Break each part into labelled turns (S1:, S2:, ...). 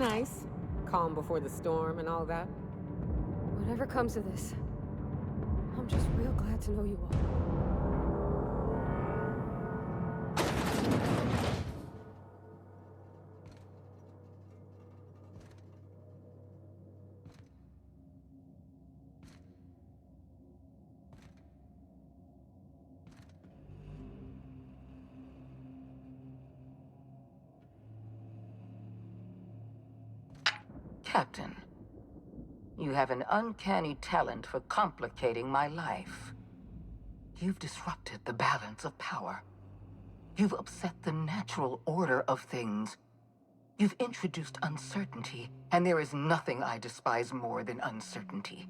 S1: nice. Calm before the storm and all that.
S2: Whatever comes of this, I'm just real glad to know you all.
S3: Captain, you have an uncanny talent for complicating my life. You've disrupted the balance of power. You've upset the natural order of things. You've introduced uncertainty, and there is nothing I despise more than uncertainty.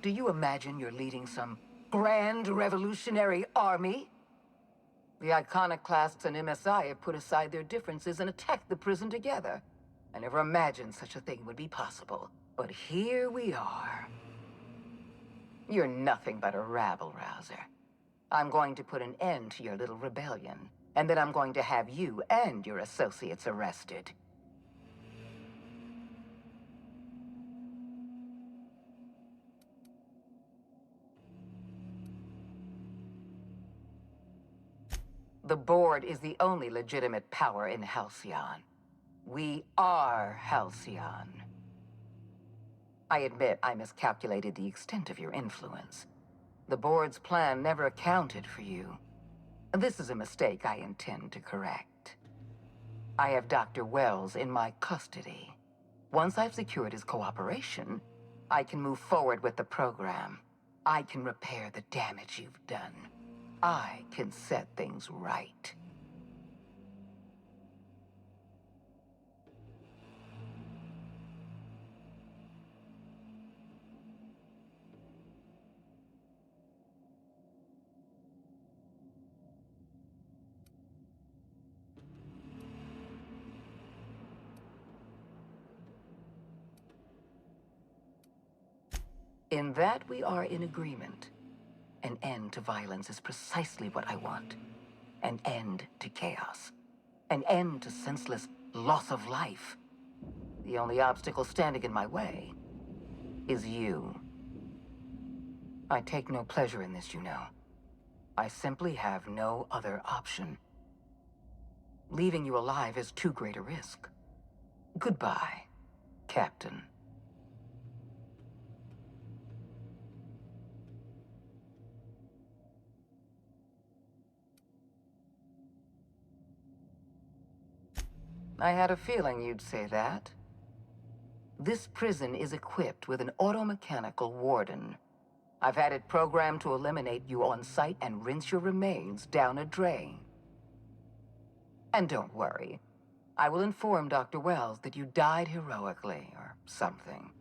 S3: Do you imagine you're leading some grand revolutionary army? The Iconoclasts and MSI have put aside their differences and attacked the prison together. I never imagined such a thing would be possible. But here we are. You're nothing but a rabble-rouser. I'm going to put an end to your little rebellion, and then I'm going to have you and your associates arrested. The Board is the only legitimate power in Halcyon. We are Halcyon. I admit I miscalculated the extent of your influence. The Board's plan never accounted for you. This is a mistake I intend to correct. I have Dr. Wells in my custody. Once I've secured his cooperation, I can move forward with the program. I can repair the damage you've done. I can set things right. In that we are in agreement. An end to violence is precisely what I want. An end to chaos. An end to senseless loss of life. The only obstacle standing in my way is you. I take no pleasure in this, you know. I simply have no other option. Leaving you alive is too great a risk. Goodbye, Captain. I had a feeling you'd say that. This prison is equipped with an automechanical warden. I've had it programmed to eliminate you on sight and rinse your remains down a drain. And don't worry, I will inform Dr. Wells that you died heroically or something.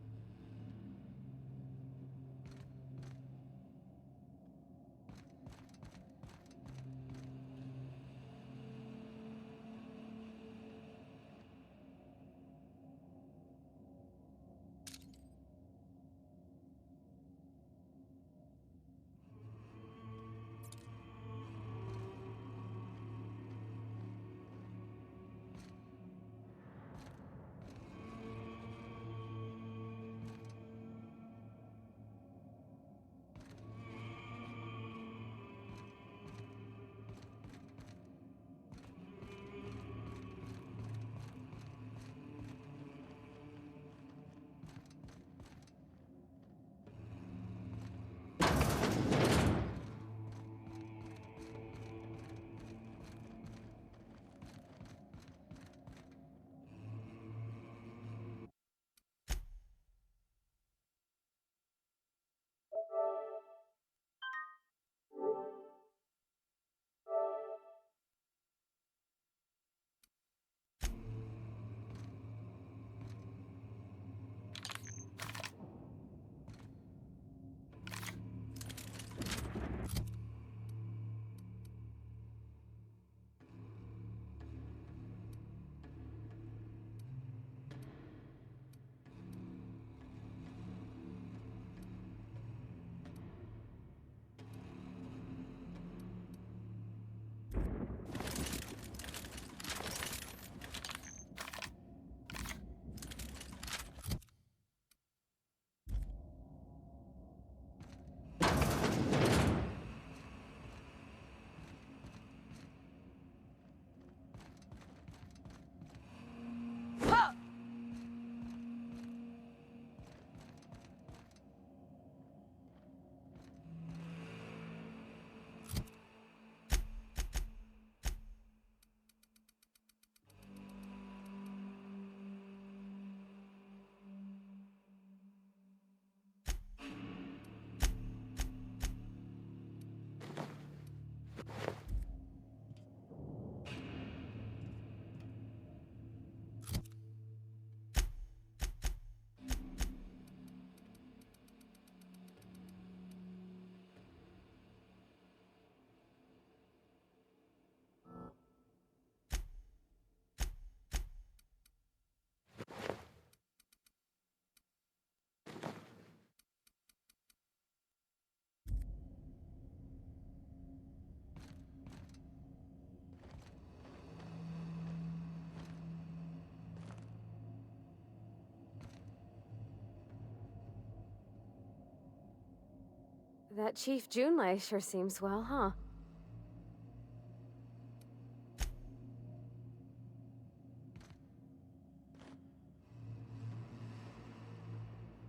S2: That Chief Junlei sure seems well, huh?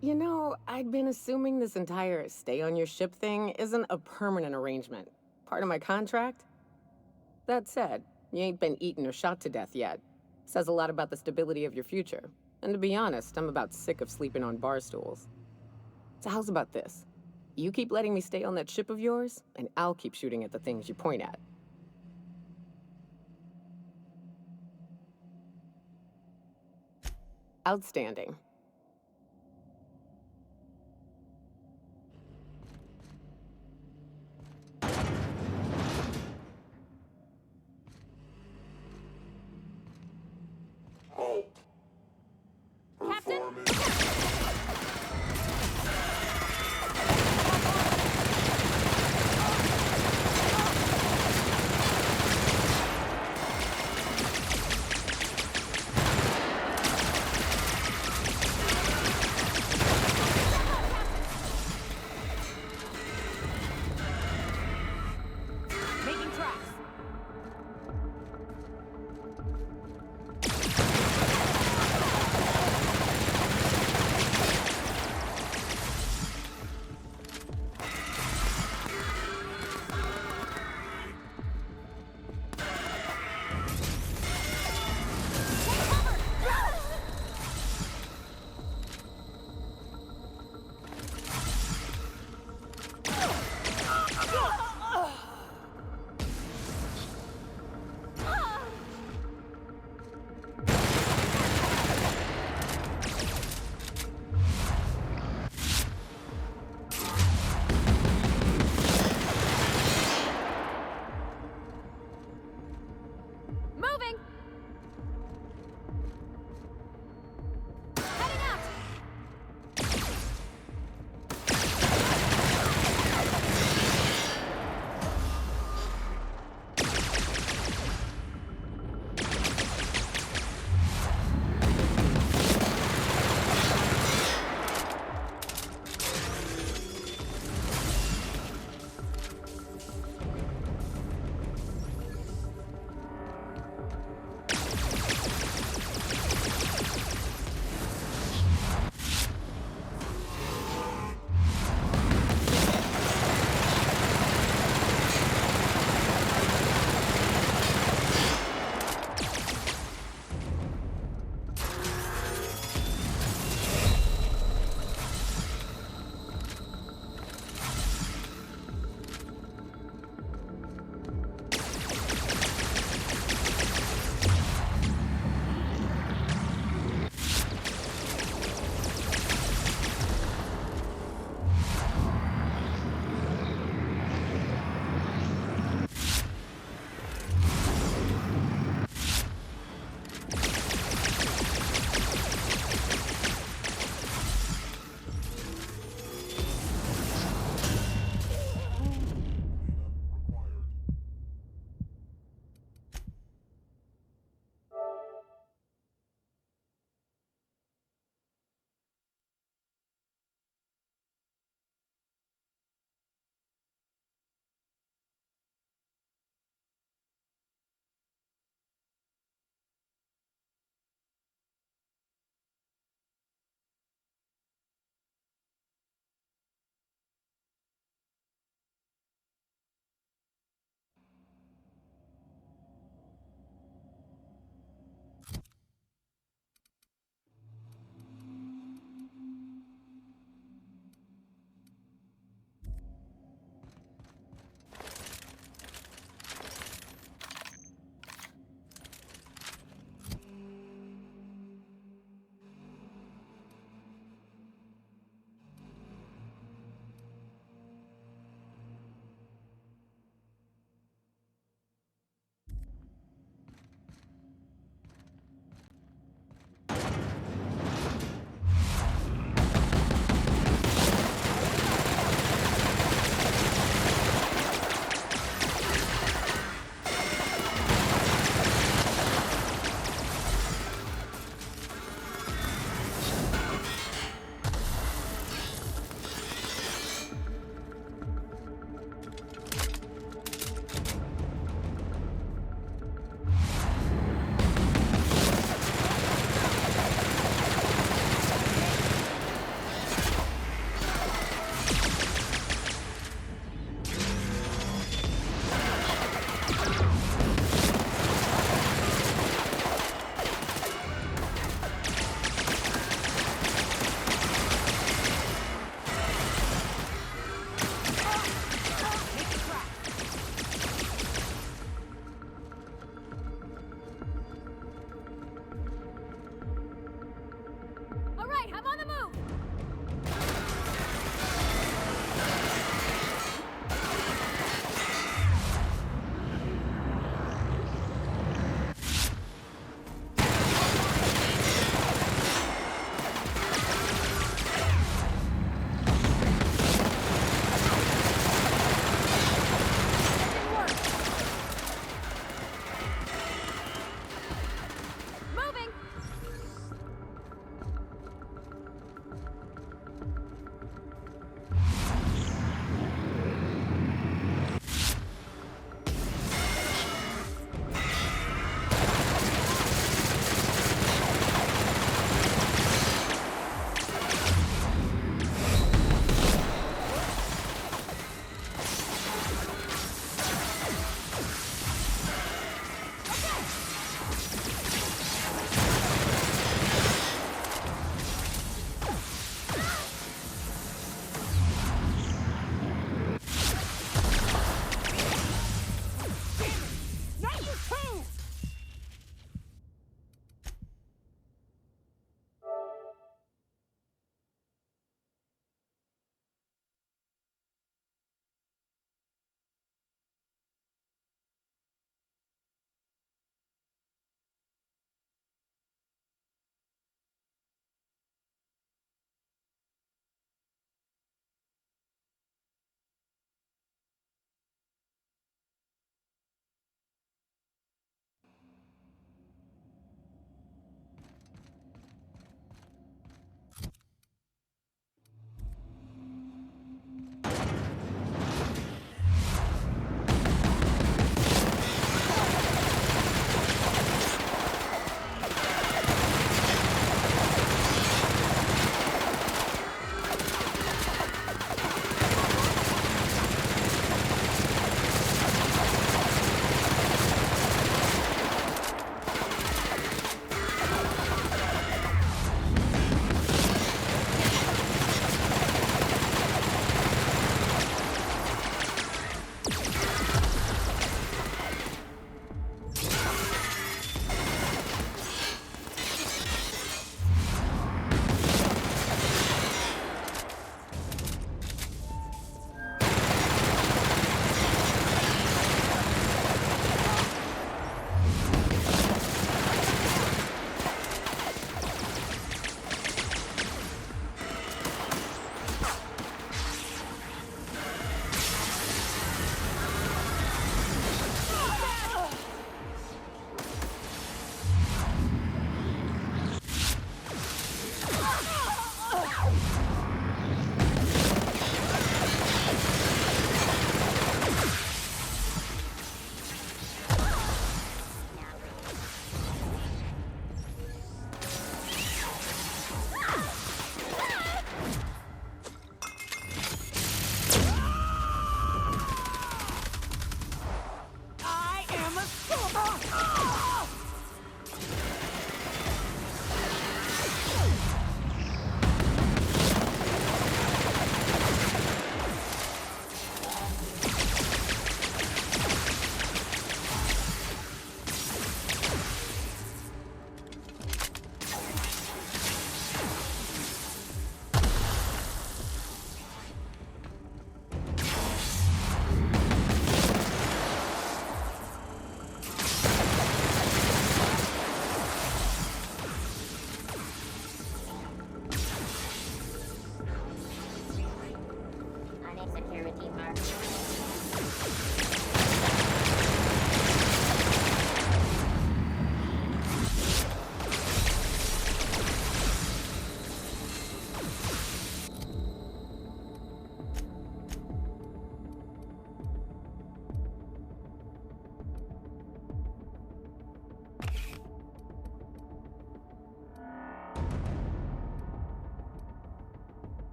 S1: You know, I'd been assuming this entire stay on your ship thing isn't a permanent arrangement. Part of my contract? That said, you ain't been eaten or shot to death yet. Says a lot about the stability of your future. And to be honest, I'm about sick of sleeping on bar stools. So how's about this? You keep letting me stay on that ship of yours, and I'll keep shooting at the things you point at. Outstanding.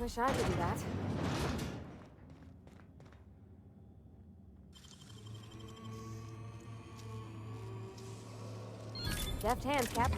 S2: Wish I could do that. Deft hands, Cap.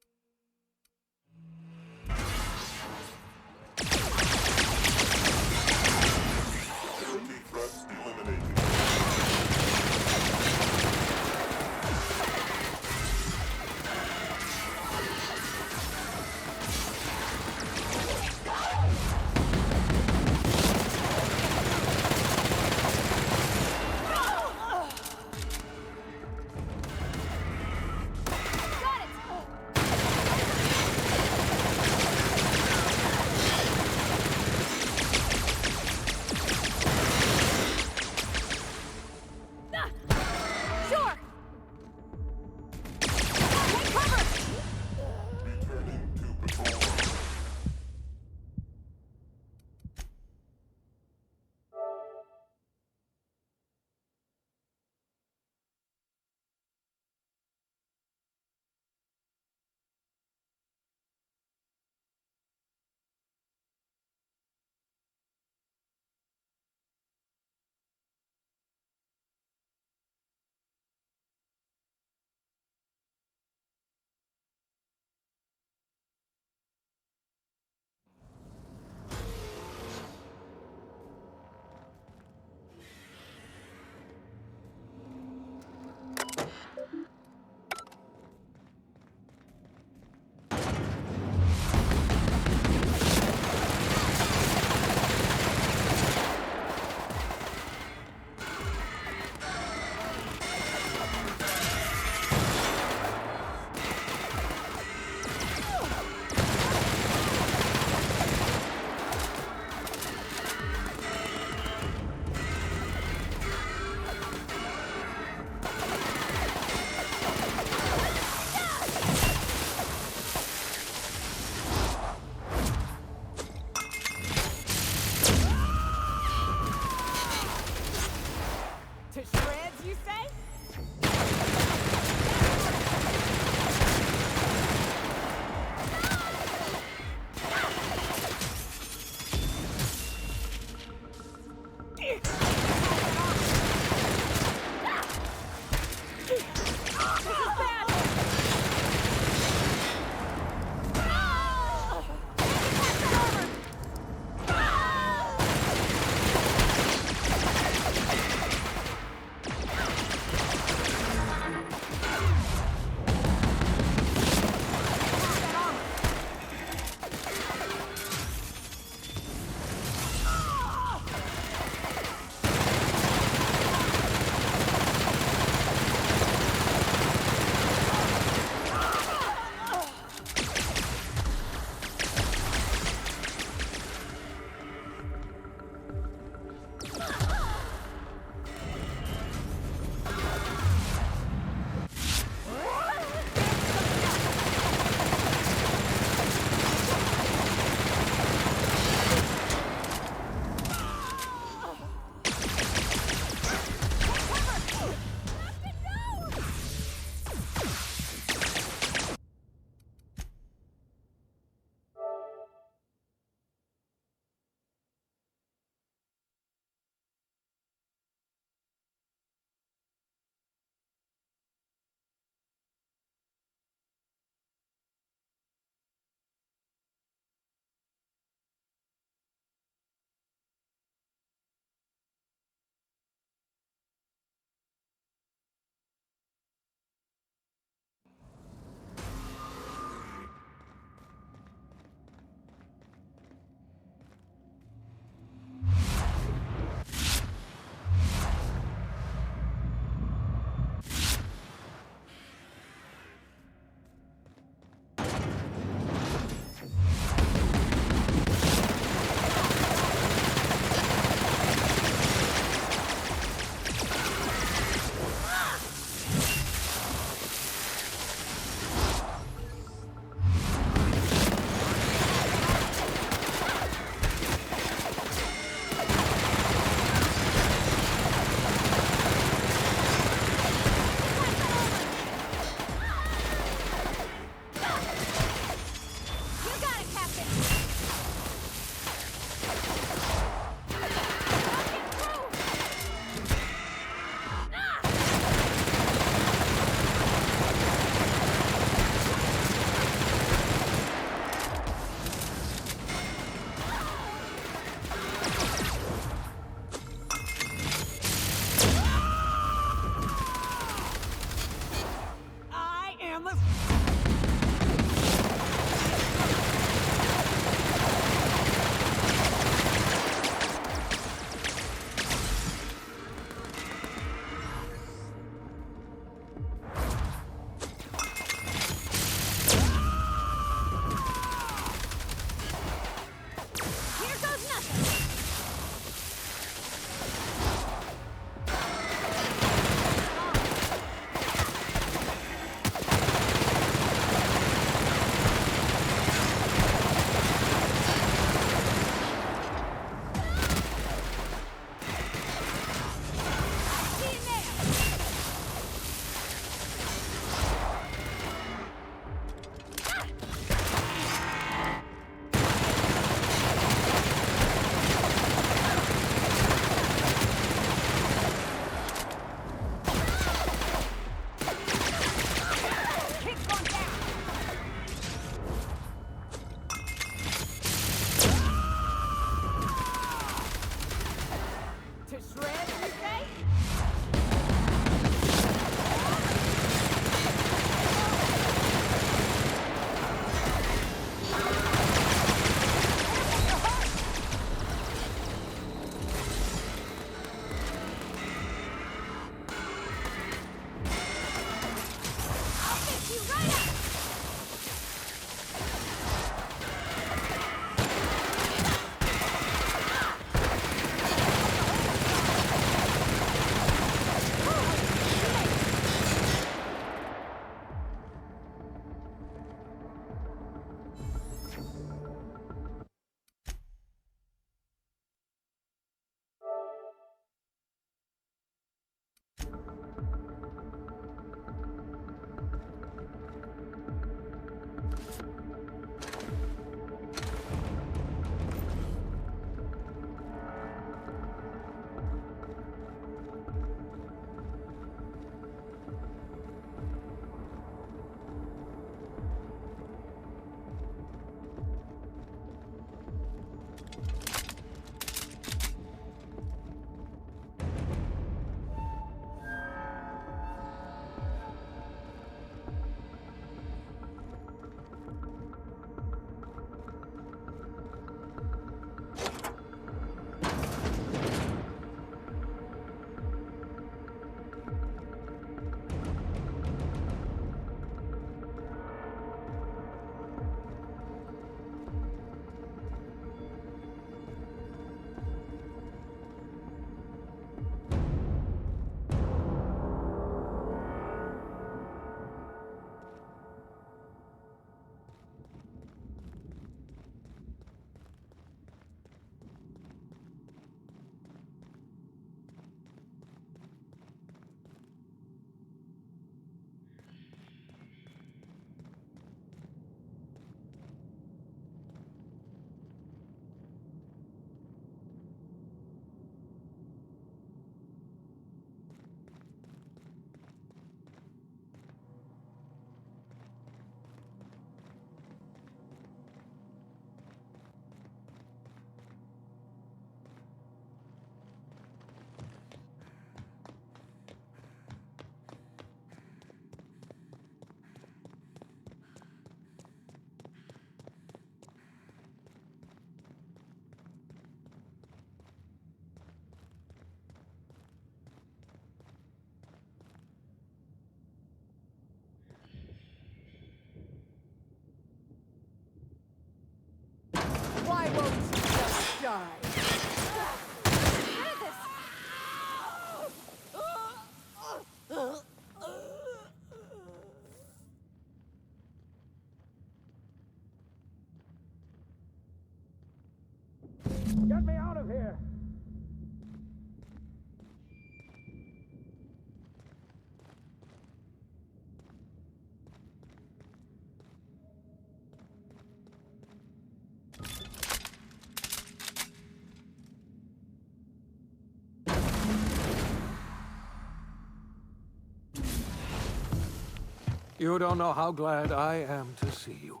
S4: You don't know how glad I am to see you.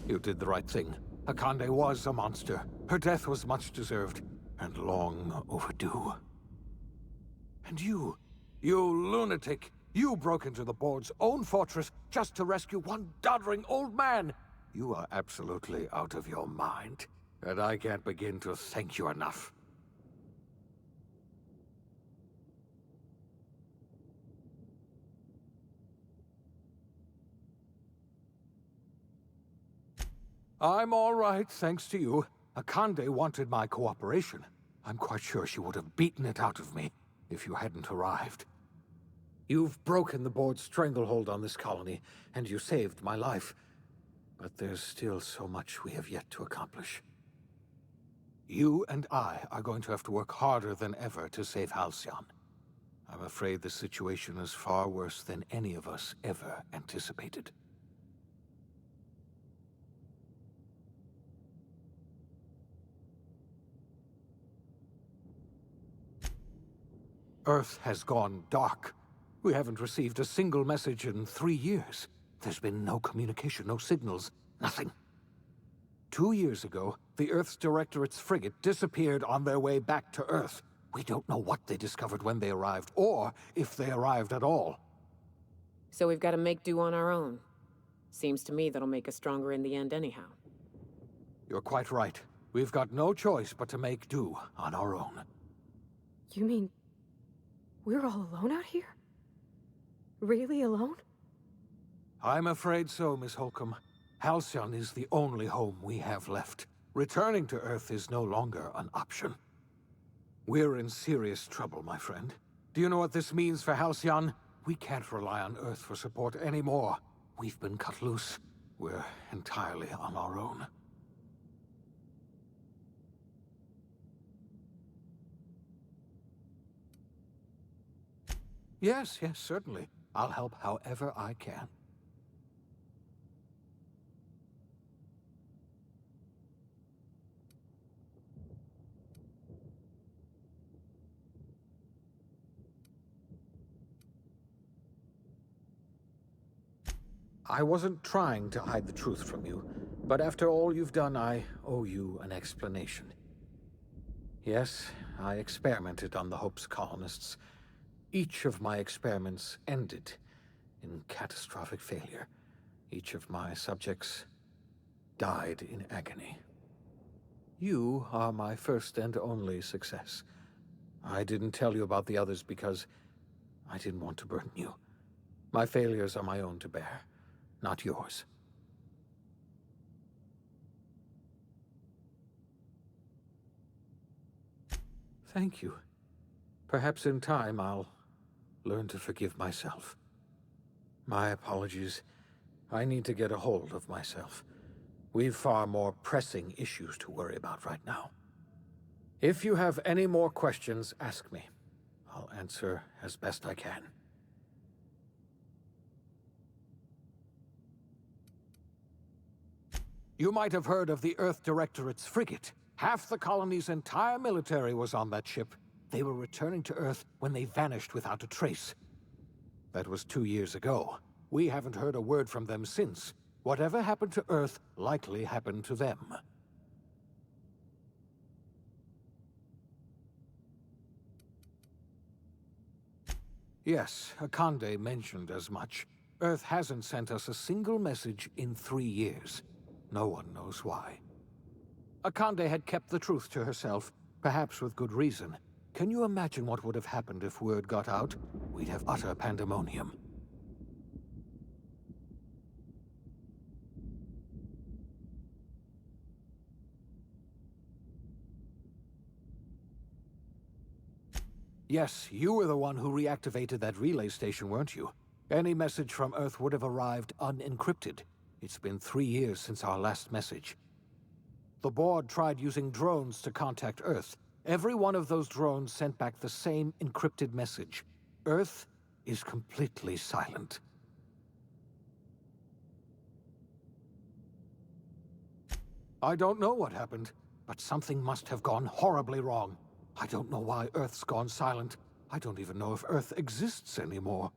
S4: You did the right thing. Akande was a monster. Her death was much deserved, and long overdue. And you lunatic, you broke into the board's own fortress just to rescue one doddering old man. You are absolutely out of your mind, and I can't begin to thank you enough. I'm all right, thanks to you. Akande wanted my cooperation. I'm quite sure she would have beaten it out of me if you hadn't arrived. You've broken the board's stranglehold on this colony, and you saved my life. But there's still so much we have yet to accomplish. You and I are going to have to work harder than ever to save Halcyon. I'm afraid the situation is far worse than any of us ever anticipated. Earth has gone dark. We haven't received a single message in 3 years. There's been no communication, no signals, nothing. 2 years ago, the Earth's Directorate's frigate disappeared on their way back to Earth. We don't know what they discovered when they arrived, or if they arrived at all.
S1: So we've got to make do on our own. Seems to me that'll make us stronger in the end anyhow.
S4: You're quite right. We've got no choice but to make do on our own.
S2: You mean we're all alone out here? Really alone?
S4: I'm afraid so, Miss Holcomb. Halcyon is the only home we have left. Returning to Earth is no longer an option. We're in serious trouble, my friend. Do you know what this means for Halcyon? We can't rely on Earth for support anymore. We've been cut loose. We're entirely on our own. Yes, certainly. I'll help however I can. I wasn't trying to hide the truth from you, but after all you've done, I owe you an explanation. Yes, I experimented on the Hope's colonists. Each of my experiments ended in catastrophic failure. Each of my subjects died in agony. You are my first and only success. I didn't tell you about the others because I didn't want to burden you. My failures are my own to bear, not yours. Thank you. Perhaps in time I'll learn to forgive myself. My apologies. I need to get a hold of myself. We've far more pressing issues to worry about right now. If you have any more questions, ask me. I'll answer as best I can. You might have heard of the Earth Directorate's frigate. Half the colony's entire military was on that ship. They were returning to Earth when they vanished without a trace. That was 2 years ago. We haven't heard a word from them since. Whatever happened to Earth likely happened to them. Yes, Akande mentioned as much. Earth hasn't sent us a single message in 3 years. No one knows why. Akande had kept the truth to herself, perhaps with good reason. Can you imagine what would have happened if word got out? We'd have utter pandemonium. Yes, you were the one who reactivated that relay station, weren't you? Any message from Earth would have arrived unencrypted. It's been 3 years since our last message. The board tried using drones to contact Earth. Every one of those drones sent back the same encrypted message. Earth is completely silent. I don't know what happened, but something must have gone horribly wrong. I don't know why Earth's gone silent. I don't even know if Earth exists anymore.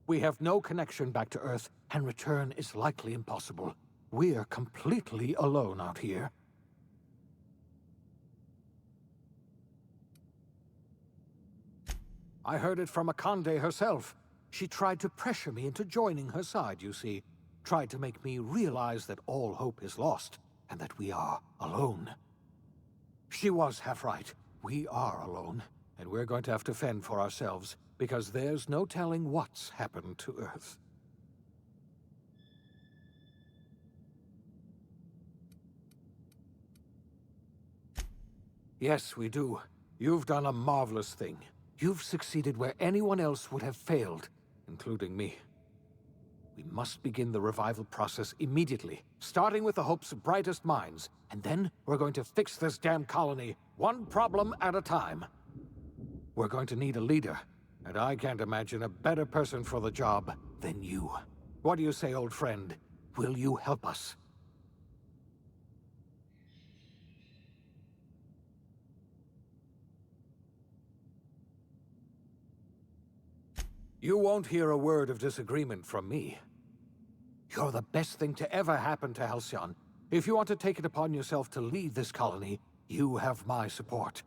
S4: We have no connection back to Earth, and return is likely impossible. We're completely alone out here. I heard it from Akande herself. She tried to pressure me into joining her side, you see. Tried to make me realize that all hope is lost, and that we are alone. She was half right. We are alone, and we're going to have to fend for ourselves, because there's no telling what's happened to Earth. Yes, we do. You've done a marvelous thing. You've succeeded where anyone else would have failed, including me. We must begin the revival process immediately, starting with the Hope's brightest minds, and then we're going to fix this damn colony, one problem at a time. We're going to need a leader, and I can't imagine a better person for the job than you. What do you say, old friend? Will you help us? You won't hear a word of disagreement from me. You're the best thing to ever happen to Halcyon. If you want to take it upon yourself to lead this colony, you have my support.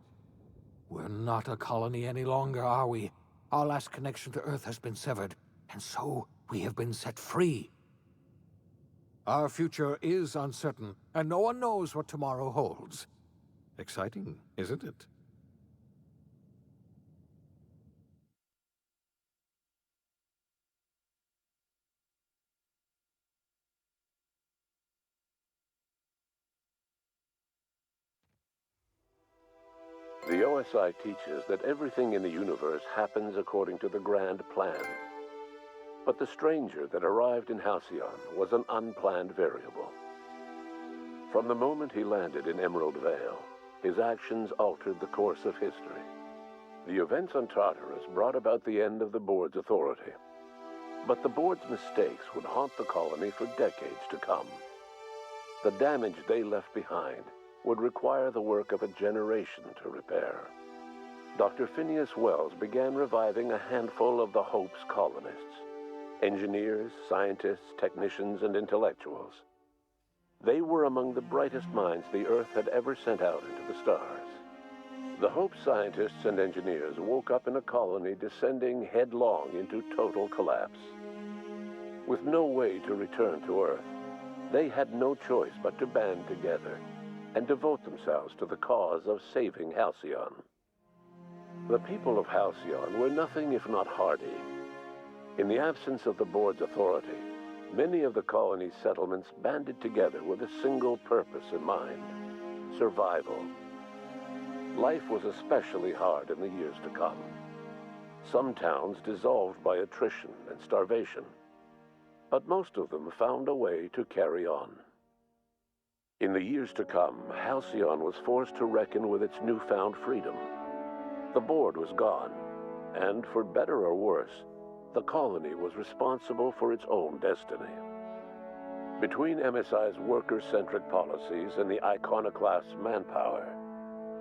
S4: We're not a colony any longer, are we? Our last connection to Earth has been severed, and so we have been set free. Our future is uncertain, and no one knows what tomorrow holds. Exciting, isn't it?
S5: The OSI teaches that everything in the universe happens according to the grand plan. But the stranger that arrived in Halcyon was an unplanned variable. From the moment he landed in Emerald Vale, his actions altered the course of history. The events on Tartarus brought about the end of the board's authority. But the board's mistakes would haunt the colony for decades to come. The damage they left behind would require the work of a generation to repair. Dr. Phineas Wells began reviving a handful of the Hope's colonists. Engineers, scientists, technicians, and intellectuals. They were among the brightest minds the Earth had ever sent out into the stars. The Hope scientists and engineers woke up in a colony descending headlong into total collapse. With no way to return to Earth, they had no choice but to band together and devote themselves to the cause of saving Halcyon. The people of Halcyon were nothing if not hardy. In the absence of the board's authority, many of the colony's settlements banded together with a single purpose in mind: survival. Life was especially hard in the years to come. Some towns dissolved by attrition and starvation, but most of them found a way to carry on. In the years to come, Halcyon was forced to reckon with its newfound freedom. The board was gone, and for better or worse, the colony was responsible for its own destiny. Between MSI's worker-centric policies and the iconoclast's manpower,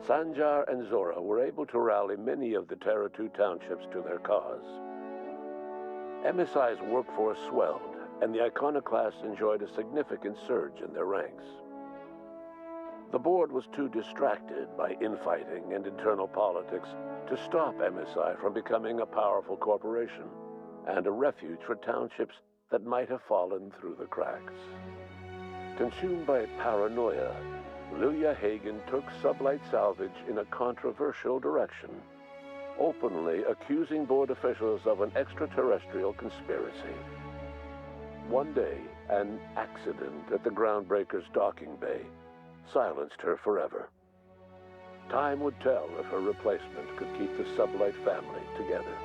S5: Sanjar and Zora were able to rally many of the Terra 2 townships to their cause. MSI's workforce swelled, and the iconoclasts enjoyed a significant surge in their ranks. The board was too distracted by infighting and internal politics to stop MSI from becoming a powerful corporation and a refuge for townships that might have fallen through the cracks. Consumed by paranoia, Luya Hagen took Sublight Salvage in a controversial direction, openly accusing board officials of an extraterrestrial conspiracy. One day, an accident at the Groundbreaker's docking bay silenced her forever. Time would tell if her replacement could keep the Sublight family together.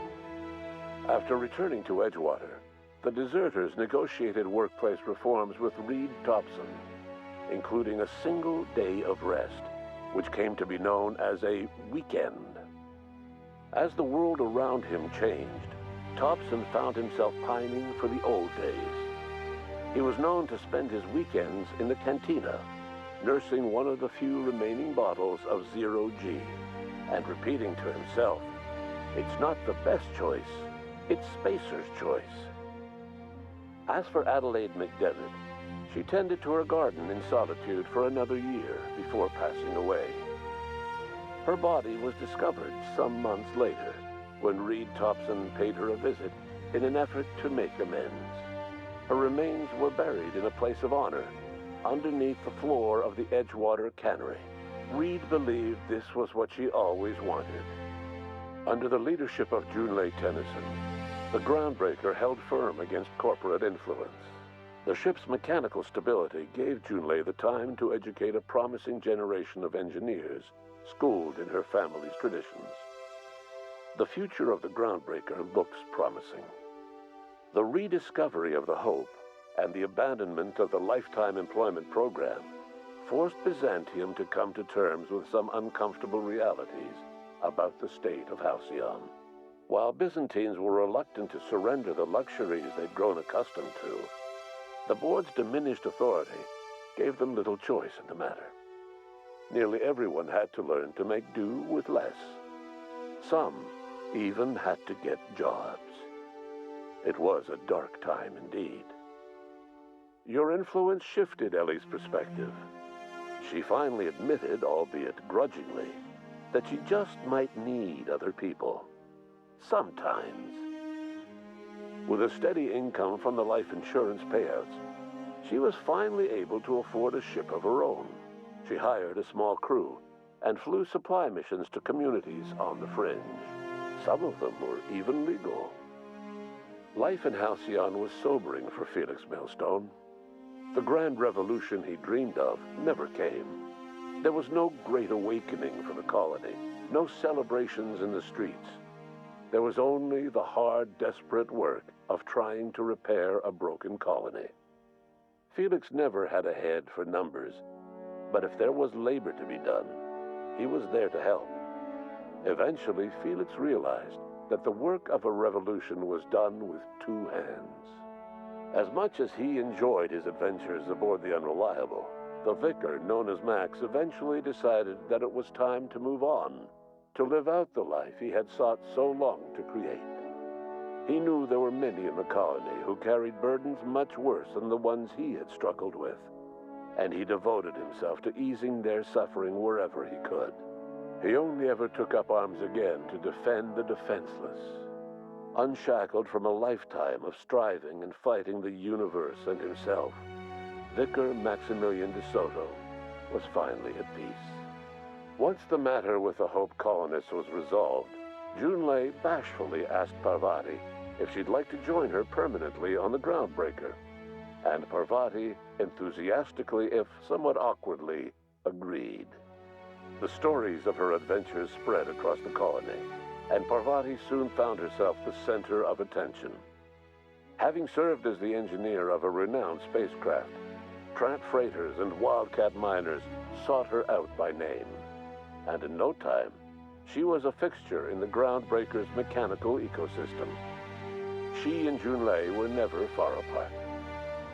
S5: After returning to Edgewater, the deserters negotiated workplace reforms with Reed Thompson, including a single day of rest, which came to be known as a weekend. As the world around him changed, Thompson found himself pining for the old days. He was known to spend his weekends in the cantina, nursing one of the few remaining bottles of Zero G, and repeating to himself, "It's not the best choice, It's Spacer's choice. As for Adelaide McDevitt, she tended to her garden in solitude for another year before passing away. Her body was discovered some months later when Reed Thompson paid her a visit in an effort to make amends. Her remains were buried in a place of honor underneath the floor of the Edgewater Cannery. Reed believed this was what she always wanted. Under the leadership of Junlei Tennyson, the Groundbreaker held firm against corporate influence. The ship's mechanical stability gave Junlei the time to educate a promising generation of engineers schooled in her family's traditions. The future of the Groundbreaker looks promising. The rediscovery of the Hope and the abandonment of the lifetime employment program forced Byzantium to come to terms with some uncomfortable realities about the state of Halcyon. While Byzantines were reluctant to surrender the luxuries they'd grown accustomed to, the board's diminished authority gave them little choice in the matter. Nearly everyone had to learn to make do with less. Some even had to get jobs. It was a dark time indeed. Your influence shifted Ellie's perspective. She finally admitted, albeit grudgingly, that she just might need other people. Sometimes. With a steady income from the life insurance payouts, she was finally able to afford a ship of her own. She hired a small crew and flew supply missions to communities on the fringe. Some of them were even legal. Life in Halcyon was sobering for Felix Millstone. The grand revolution he dreamed of never came. There was no great awakening for the colony, no celebrations in the streets. There was only the hard, desperate work of trying to repair a broken colony. Felix never had a head for numbers, but if there was labor to be done, he was there to help. Eventually, Felix realized that the work of a revolution was done with two hands. As much as he enjoyed his adventures aboard the Unreliable, the vicar, known as Max, eventually decided that it was time to move on, to live out the life he had sought so long to create. He knew there were many in the colony who carried burdens much worse than the ones he had struggled with, and he devoted himself to easing their suffering wherever he could. He only ever took up arms again to defend the defenseless. Unshackled from a lifetime of striving and fighting the universe and himself, Vicar Maximilian de Soto was finally at peace. Once the matter with the Hope colonists was resolved, Junlei bashfully asked Parvati if she'd like to join her permanently on the Groundbreaker, and Parvati enthusiastically, if somewhat awkwardly, agreed. The stories of her adventures spread across the colony, and Parvati soon found herself the center of attention. Having served as the engineer of a renowned spacecraft, tramp freighters and wildcat miners sought her out by name, and in no time, she was a fixture in the Groundbreaker's mechanical ecosystem. She and Junlei were never far apart.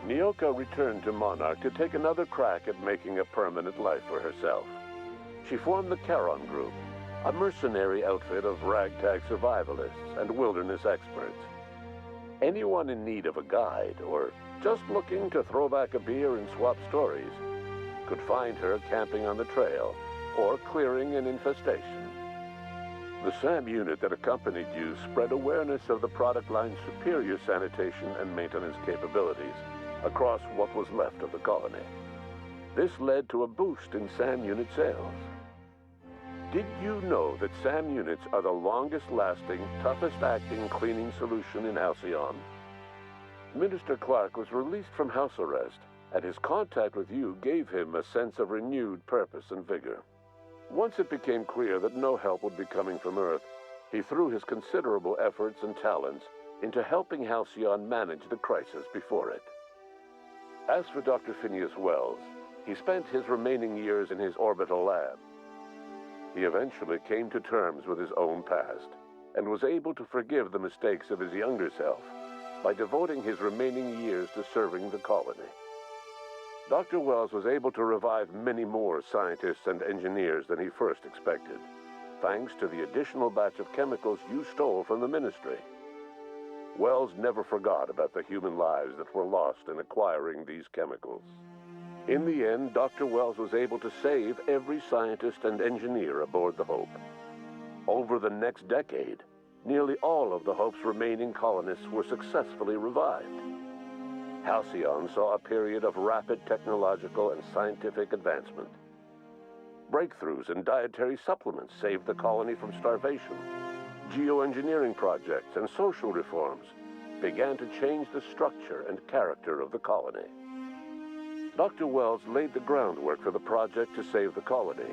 S5: Nyoka returned to Monarch to take another crack at making a permanent life for herself. She formed the Charon Group, a mercenary outfit of ragtag survivalists and wilderness experts. Anyone in need of a guide or just looking to throw back a beer and swap stories could find her camping on the trail or clearing an infestation. The SAM unit that accompanied you spread awareness of the product line's superior sanitation and maintenance capabilities across what was left of the colony. This led to a boost in SAM unit sales. Did you know that SAM units are the longest-lasting, toughest-acting cleaning solution in Halcyon? Minister Clark was released from house arrest, and his contact with you gave him a sense of renewed purpose and vigor. Once it became clear that no help would be coming from Earth, he threw his considerable efforts and talents into helping Halcyon manage the crisis before it. As for Dr. Phineas Wells, he spent his remaining years in his orbital lab. He eventually came to terms with his own past and was able to forgive the mistakes of his younger self by devoting his remaining years to serving the colony. Dr. Wells was able to revive many more scientists and engineers than he first expected, thanks to the additional batch of chemicals you stole from the Ministry. Wells never forgot about the human lives that were lost in acquiring these chemicals. In the end, Dr. Wells was able to save every scientist and engineer aboard the Hope. Over the next decade, nearly all of the Hope's remaining colonists were successfully revived. Halcyon saw a period of rapid technological and scientific advancement. Breakthroughs in dietary supplements saved the colony from starvation. Geoengineering projects and social reforms began to change the structure and character of the colony. Dr. Wells laid the groundwork for the project to save the colony,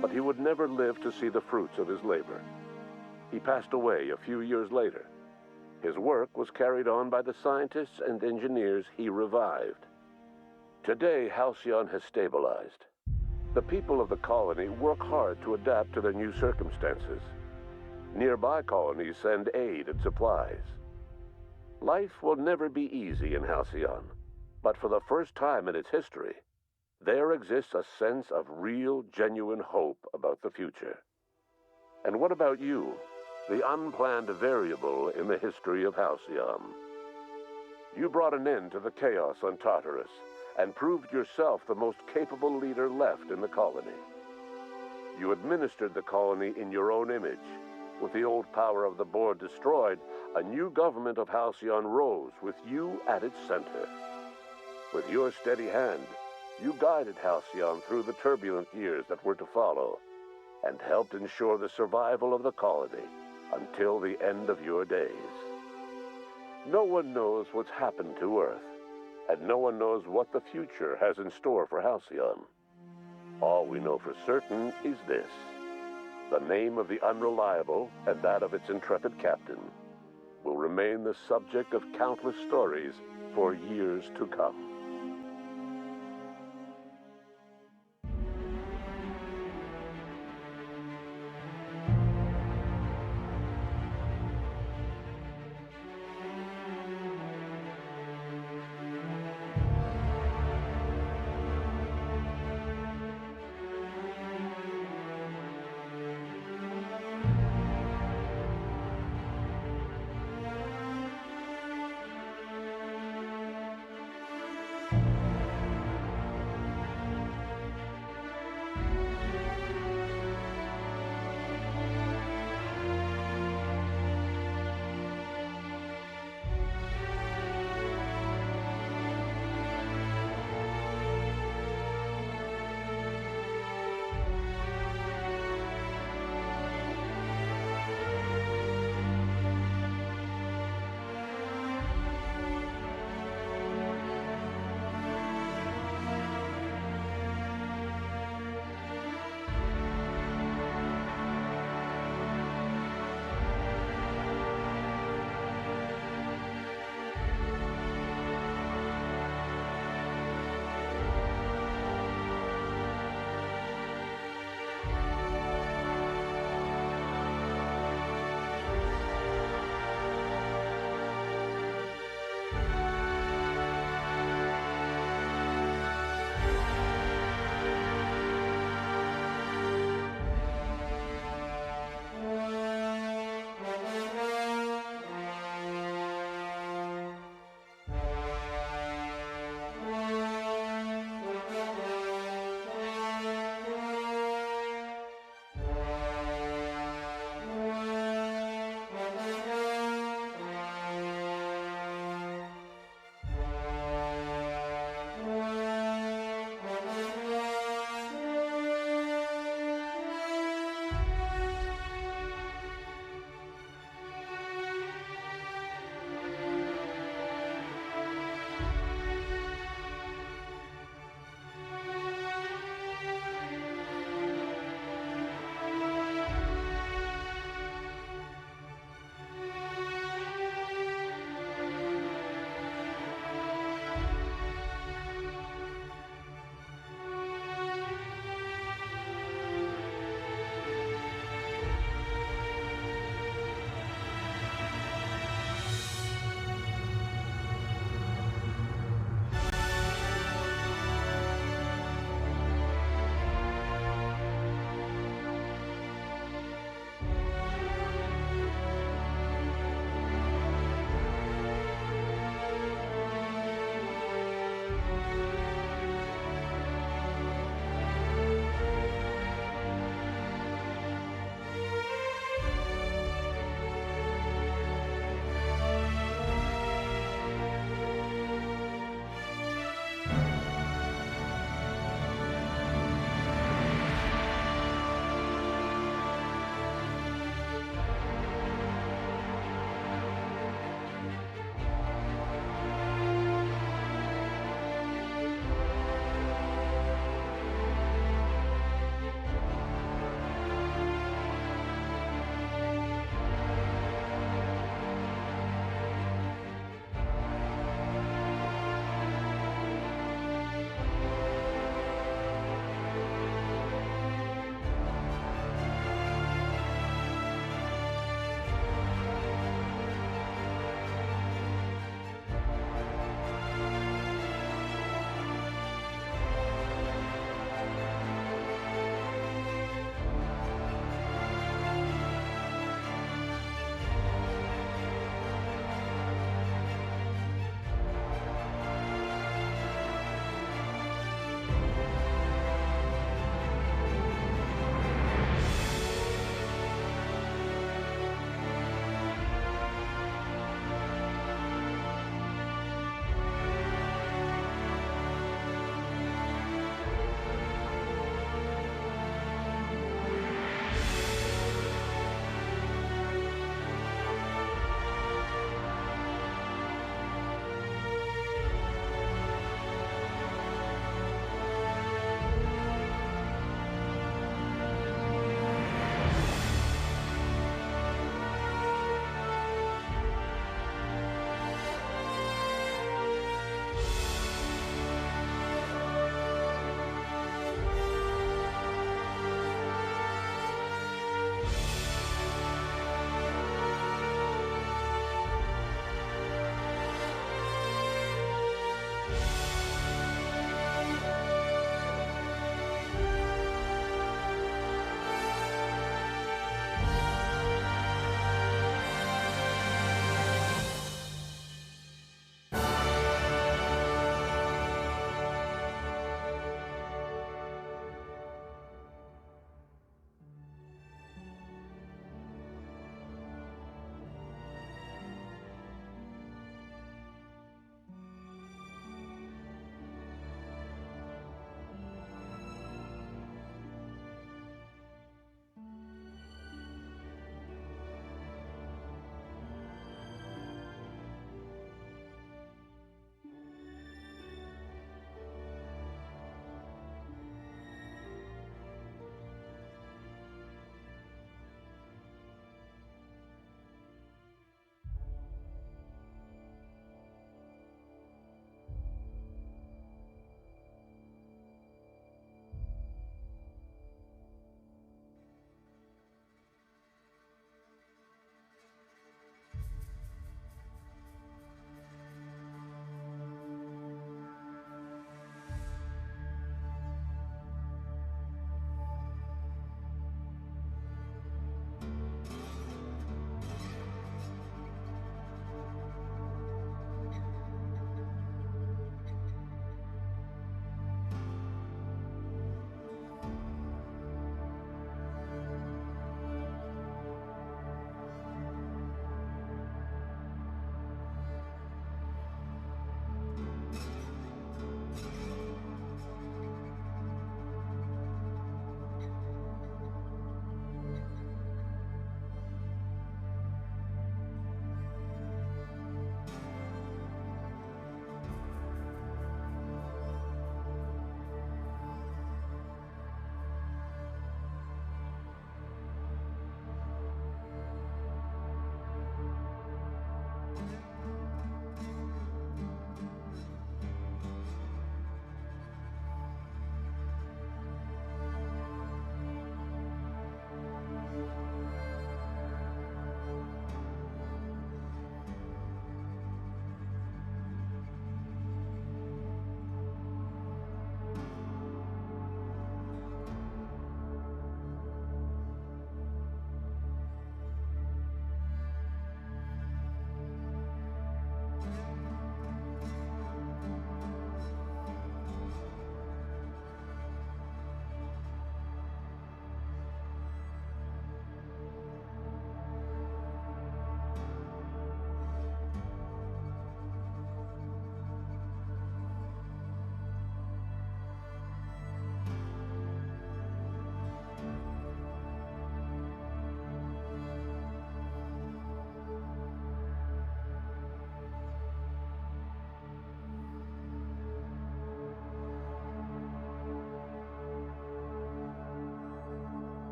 S5: but he would never live to see the fruits of his labor. He passed away a few years later. His work was carried on by the scientists and engineers he revived. Today, Halcyon has stabilized. The people of the colony work hard to adapt to their new circumstances. Nearby colonies send aid and supplies. Life will never be easy in Halcyon, but for the first time in its history, there exists a sense of real, genuine hope about the future. And what about you, the unplanned variable in the history of Halcyon? You brought an end to the chaos on Tartarus and proved yourself the most capable leader left in the colony. You administered the colony in your own image. With the old power of the board destroyed, a new government of Halcyon rose with you at its center. With your steady hand, you guided Halcyon through the turbulent years that were to follow, and helped ensure the survival of the colony until the end of your days. No one knows what's happened to Earth, and no one knows what the future has in store for Halcyon. All we know for certain is this: the name of the Unreliable and that of its intrepid captain will remain the subject of countless stories for years to come.